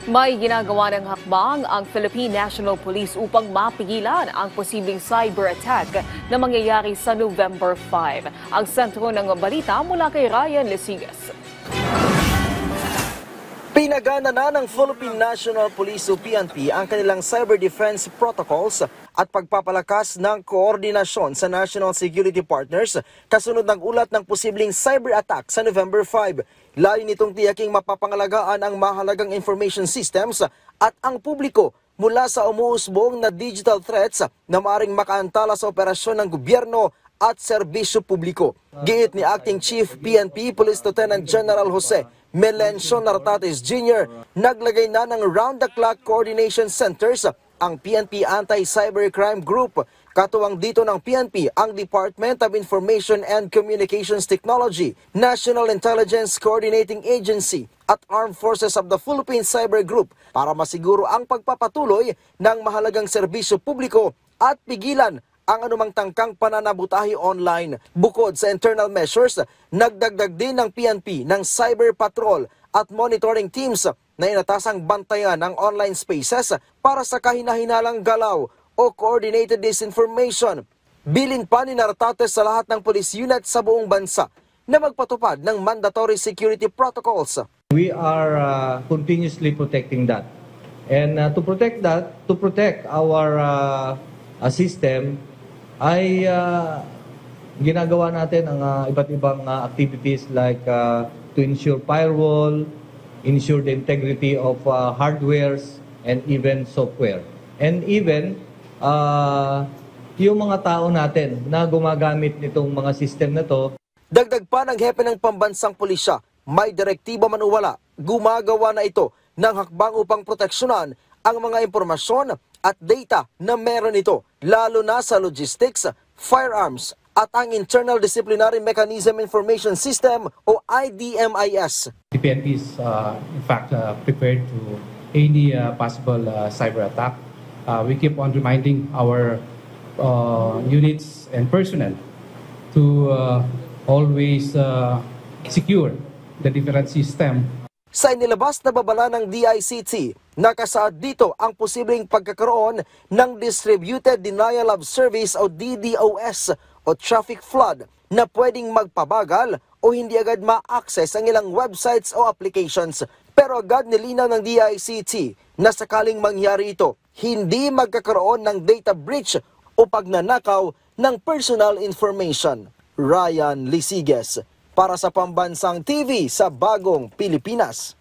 May ginagawa ng hakbang ang Philippine National Police upang mapigilan ang posibleng cyber attack na mangyayari sa November 5. Ang sentro ng balita mula kay Ryan Lesigas. Pinagana na ng Philippine National Police o PNP ang kanilang cyber defense protocols at pagpapalakas ng koordinasyon sa national security partners kasunod ng ulat ng posibleng cyber attack sa November 5. Layo nitong tiyaking mapapangalagaan ang mahalagang information systems at ang publiko mula sa umuusbong na digital threats na maaaring makaantala sa operasyon ng gobyerno at serbisyo publiko. Giit ni Acting Chief PNP Police Lieutenant General Jose Melencio Nartates Jr., naglagay na ng round-the-clock coordination centers ang PNP Anti-Cybercrime Group. Katuwang dito ng PNP ang Department of Information and Communications Technology, National Intelligence Coordinating Agency at Armed Forces of the Philippine Cyber Group para masiguro ang pagpapatuloy ng mahalagang serbisyo publiko at pigilan ang anumang tangkang pananabutahi online. Bukod sa internal measures, nagdagdag din ng PNP ng cyber patrol at monitoring teams na inatasang bantayan ng online spaces para sa kahinahinalang galaw o coordinated disinformation. Bilin pa ni Nartates sa lahat ng police unit sa buong bansa na magpatupad ng mandatory security protocols. We are continuously protecting that. And to protect our system, ay ginagawa natin ang iba't ibang activities like to ensure firewall, ensure the integrity of hardwares and even software. And even yung mga tao natin na gumagamit nitong mga system na to. Dagdag pa ng hepe ng pambansang pulisya, may direktiba man o wala, gumagawa na ito ng hakbang upang proteksyonan ang mga impormasyon at data na meron ito, lalo na sa logistics, firearms, at ang Internal Disciplinary Mechanism Information System o IDMIS. The PNP is in fact prepared to any possible cyber attack. We keep on reminding our units and personnel to always secure the different system. Sa inilabas na babala ng DICT, nakasaad dito ang posibleng pagkakaroon ng Distributed Denial of Service o DDoS o traffic flood na pwedeng magpabagal o hindi agad ma-access ang ilang websites o applications. Pero agad nilinaw ng DICT na sakaling mangyari ito, hindi magkakaroon ng data breach o pagnanakaw ng personal information. Ryan Lesigas para sa Pambansang TV sa Bagong Pilipinas.